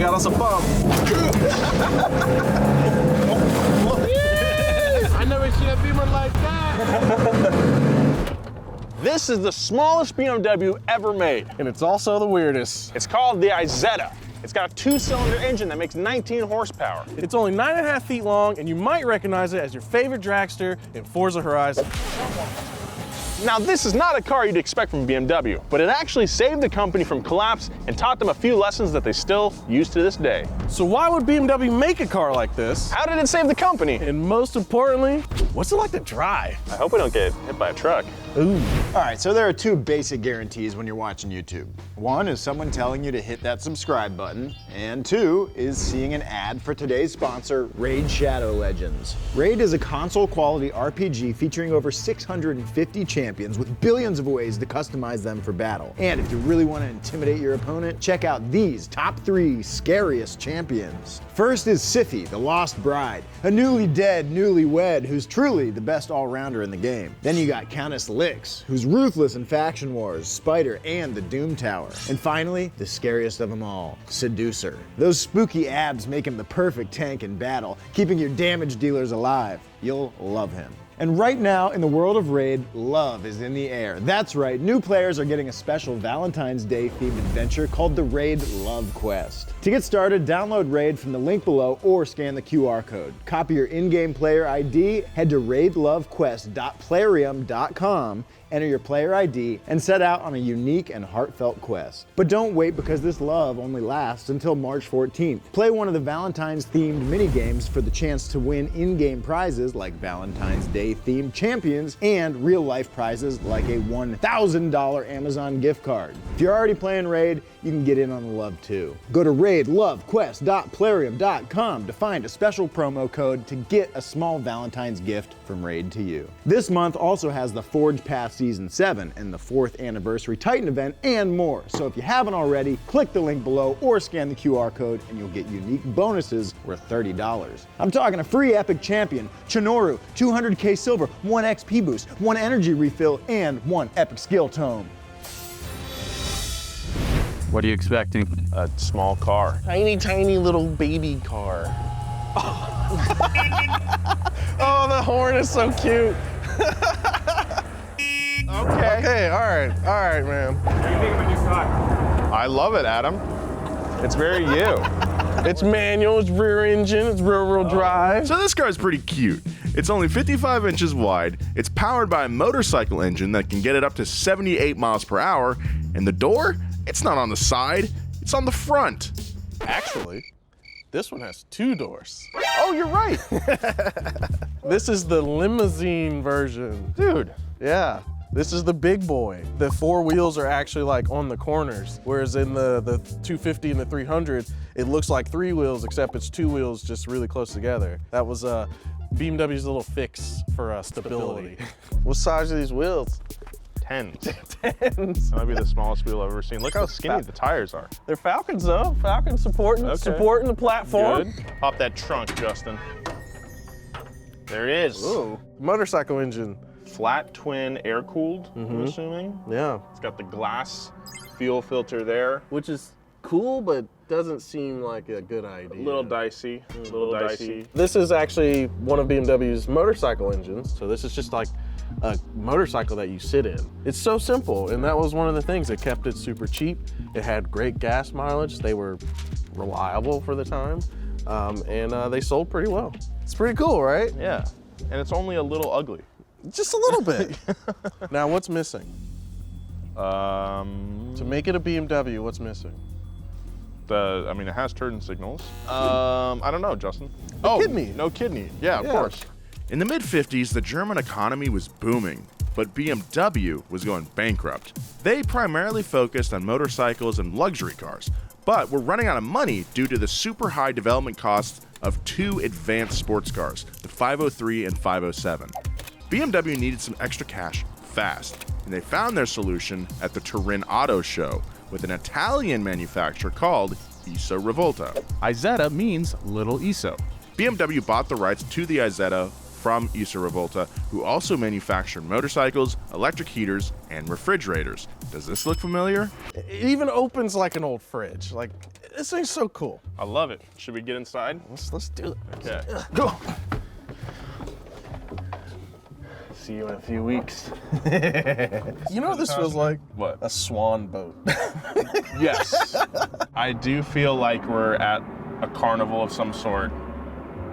got us a bump. I never seen a Beamer like that. This is the smallest BMW ever made. And it's also the weirdest. It's called the Isetta. It's got a 2-cylinder engine that makes 19 horsepower. It's only 9.5 feet long, and you might recognize it as your favorite dragster in Forza Horizon. Now, this is not a car you'd expect from BMW, but it actually saved the company from collapse and taught them a few lessons that they still use to this day. So why would BMW make a car like this? How did it save the company? And most importantly, what's it like to drive? I hope we don't get hit by a truck. Ooh. All right, so there are two basic guarantees when you're watching YouTube. One is someone telling you to hit that subscribe button, and two is seeing an ad for today's sponsor, Raid Shadow Legends. Raid is a console-quality RPG featuring over 650 champions with billions of ways to customize them for battle. And if you really want to intimidate your opponent, check out these top 3 scariest champions. First is Sify, the Lost Bride, a newly dead newlywed who's truly the best all-rounder in the game. Then you got Countess Lix, who's ruthless in Faction Wars, Spider, and the Doom Tower. And finally, the scariest of them all, Seducer. Those spooky abs make him the perfect tank in battle, keeping your damage dealers alive. You'll love him. And right now, in the world of Raid, love is in the air. That's right, new players are getting a special Valentine's Day themed adventure called the Raid Love Quest. To get started, download Raid from the link below or scan the QR code. Copy your in-game player ID, head to raidlovequest.plarium.com, enter your player ID, and set out on a unique and heartfelt quest. But don't wait, because this love only lasts until March 14th. Play one of the Valentine's themed mini-games for the chance to win in-game prizes like Valentine's Day themed champions and real-life prizes like a $1,000 Amazon gift card. If you're already playing Raid, you can get in on the love too. Go to raidlovequest.plarium.com to find a special promo code to get a small Valentine's gift from Raid to you. This month also has the Forge Path Season 7 and the 4th Anniversary Titan event and more. So if you haven't already, click the link below or scan the QR code and you'll get unique bonuses worth $30. I'm talking a free epic champion, Chinoru, 200k silver, 1 XP boost, 1 energy refill, and 1 epic skill tome. What are you expecting? A small car. Tiny, tiny little baby car. Oh, the horn is so cute. Okay, all right, man. What do you think of my new car? I love it, Adam. It's very you. It's manual, it's rear engine, it's rear-wheel drive. So this car is pretty cute. It's only 55 inches wide, it's powered by a motorcycle engine that can get it up to 78 miles per hour, and the door, it's not on the side, it's on the front. Actually, this one has 2 doors. Oh, you're right. This is the limousine version. Dude. Yeah. This is the big boy. The 4 wheels are actually like on the corners, whereas in the 250 and the 300, it looks like 3 wheels, except it's 2 wheels just really close together. That was BMW's little fix for stability. What size are these wheels? 10s. 10s. That might be the smallest wheel I've ever seen. Look how skinny the tires are. They're Falcons though. Falcons supporting the platform. Good. Pop that trunk, Justin. There it is. Ooh, motorcycle engine. Flat twin air cooled, I'm assuming. Yeah. It's got the glass fuel filter there. Which is cool, but doesn't seem like a good idea. A little dicey, This is actually one of BMW's motorcycle engines. So this is just like a motorcycle that you sit in. It's so simple, and that was one of the things that kept it super cheap. It had great gas mileage. They were reliable for the time, and they sold pretty well. It's pretty cool, right? Yeah, and it's only a little ugly. Just a little bit. Now, what's missing? To To make it a BMW, what's missing? I mean, it has turn signals. I don't know, Justin. Kidney. No kidney. Yeah, of course. In the mid-50s, the German economy was booming, but BMW was going bankrupt. They primarily focused on motorcycles and luxury cars, but were running out of money due to the super high development costs of 2 advanced sports cars, the 503 and 507. BMW needed some extra cash fast, and they found their solution at the Turin Auto Show with an Italian manufacturer called Iso Rivolta. Isetta means Little Iso. BMW bought the rights to the Isetta from Iso Rivolta, who also manufactured motorcycles, electric heaters, and refrigerators. Does this look familiar? It even opens like an old fridge. Like, This thing's so cool. I love it. Should we get inside? Let's do it. Okay. Go. See you in a few weeks. You know what this feels like? What? A swan boat. Yes. I do feel like we're at a carnival of some sort,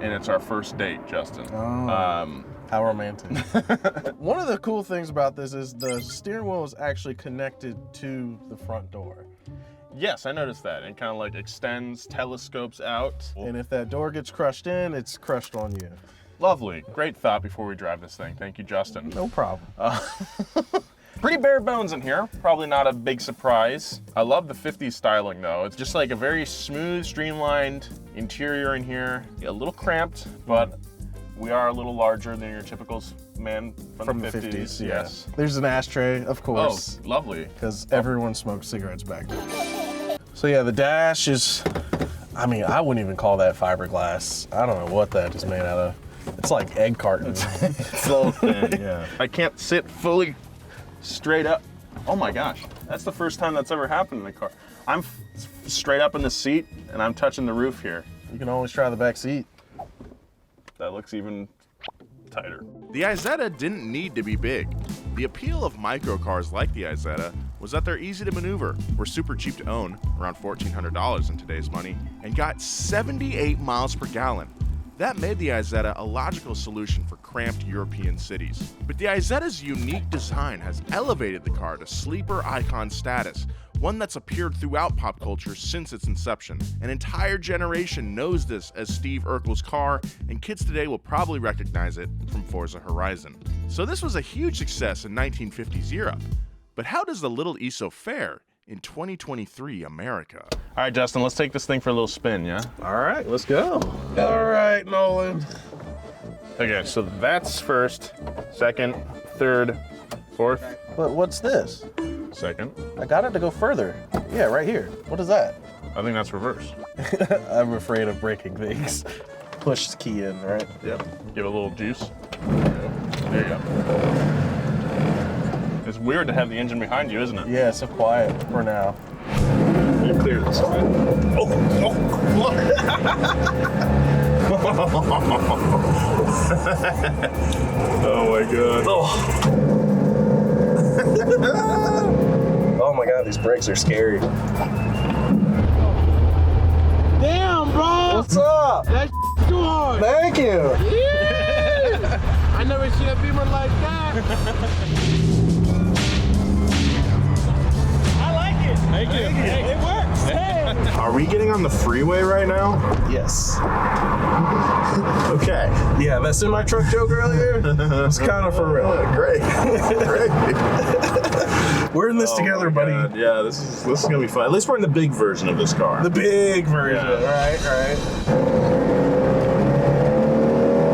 and it's our first date, Justin. Oh. How romantic. One of the cool things about this is the steering wheel is actually connected to the front door. Yes, I noticed that. It kind of like extends, telescopes out. And if that door gets crushed in, it's crushed on you. Lovely. Great thought before we drive this thing. Thank you, Justin. No problem. Pretty bare bones in here. Probably not a big surprise. I love the 50s styling though. It's just like a very smooth, streamlined interior in here. A little cramped, but we are a little larger than your typical man from the 50s. Yes. There's an ashtray, of course. Oh, lovely. Because everyone smoked cigarettes back then. So yeah, the dash is, I mean, I wouldn't even call that fiberglass. I don't know what that is made out of. It's like egg carton. It's a little thin, yeah. I can't sit fully straight up. Oh my gosh, that's the first time that's ever happened in a car. I'm straight up in the seat and I'm touching the roof here. You can always try the back seat. That looks even tighter. The Isetta didn't need to be big. The appeal of microcars like the Isetta was that they're easy to maneuver, were super cheap to own, around $1,400 in today's money, and got 78 miles per gallon. That made the Isetta a logical solution for cramped European cities. But the Isetta's unique design has elevated the car to sleeper icon status, one that's appeared throughout pop culture since its inception. An entire generation knows this as Steve Urkel's car, and kids today will probably recognize it from Forza Horizon. So this was a huge success in 1950s Europe. But how does the little ESO fare in 2023 America? All right, Justin, let's take this thing for a little spin, yeah? All right, let's go. All right, Nolan. Okay, so that's first, second, third, fourth, But what's this? second. I got it to go further. Yeah, right here. What is that? I think that's reverse. I'm afraid of breaking things. Push the key in, right? Yep. Give it a little juice. There you go. It's weird to have the engine behind you, isn't it? Yeah, it's so quiet for now. You clear this side. Oh my god. Oh my god, these brakes are scary. Damn, bro. What's up? That's too hard. Thank you. Yeah. I never seen a Beamer like that. I like it. Thank you. It works. Hey. Are we getting on the freeway right now? Yes. Okay. Yeah, that semi-truck joke earlier was kind of for real. Great. Great. We're in this together, buddy. God. Yeah, this is gonna be fun. At least we're in the big version of this car. The big version. Yeah. All right.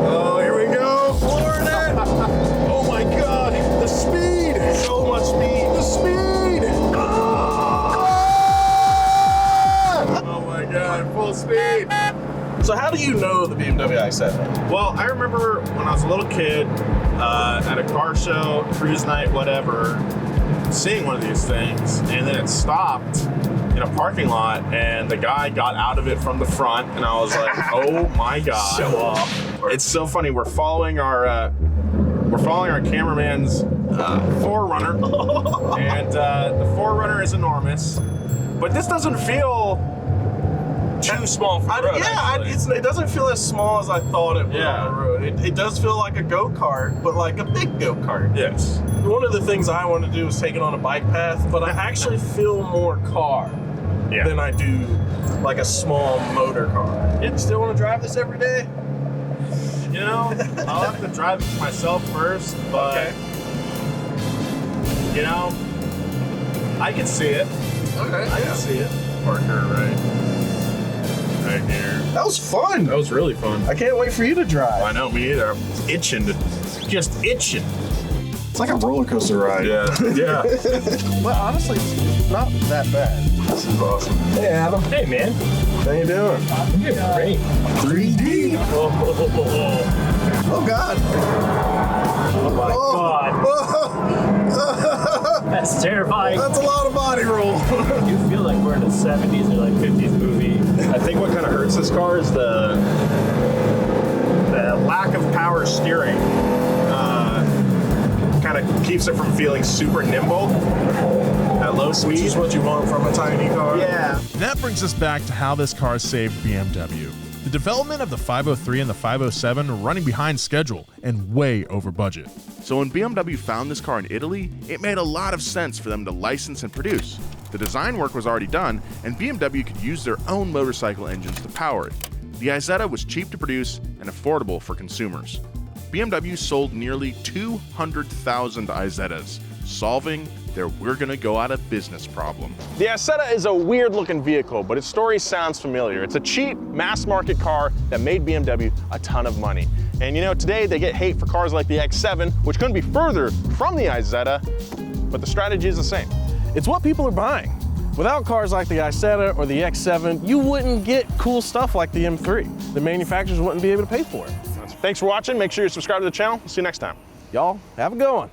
Oh, here we go. Flooring it. Oh my god. The speed. So much speed. The speed. Oh my god. Full speed. So how do you know the BMW Isetta? Well, I remember when I was a little kid at a car show, cruise night, whatever, seeing one of these things, and then it stopped in a parking lot, and the guy got out of it from the front, and I was like, oh my god. Show off. It's so funny. We're following our cameraman's 4Runner, and the 4Runner is enormous, but this doesn't feel too small for the road. It doesn't feel as small as I thought it would Yeah. on the road. It does feel like a go-kart, but like a big go-kart. Yes. One of the things I want to do is take it on a bike path, but I actually feel more car than I do like a small motor car. Yeah. Still want to drive this every day? You know, I'll have to drive it myself first, but you know, I can see it. Okay. I can see it. Parker, right here. That was fun. That was really fun. I can't wait for you to drive. I know, me either. I'm itching just itching. It's like a roller coaster ride. Yeah, yeah. But honestly, it's not that bad. This is awesome. Hey, Adam. Hey, man. How you doing? Great. 3D. Oh, Oh, God. my God. That's terrifying. That's a lot of body roll. You feel like we're in a 70s or like 50s movie. I think what kind of hurts this car is the lack of power steering. Kind of keeps it from feeling super nimble at low speed. Which is what you want from a tiny car. Yeah. And that brings us back to how this car saved BMW. The development of the 503 and the 507 are running behind schedule and way over budget. So when BMW found this car in Italy, it made a lot of sense for them to license and produce. The design work was already done, and BMW could use their own motorcycle engines to power it. The Isetta was cheap to produce and affordable for consumers. BMW sold nearly 200,000 Isettas, solving their "we're gonna go out of business" problem. The Isetta is a weird looking vehicle, but its story sounds familiar. It's a cheap, mass market car that made BMW a ton of money. And you know, today they get hate for cars like the X7, which couldn't be further from the Isetta, but the strategy is the same. It's what people are buying. Without cars like the Isetta or the X7, you wouldn't get cool stuff like the M3. The manufacturers wouldn't be able to pay for it. Thanks for watching. Make sure you subscribe to the channel. See you next time. Y'all, have a good one.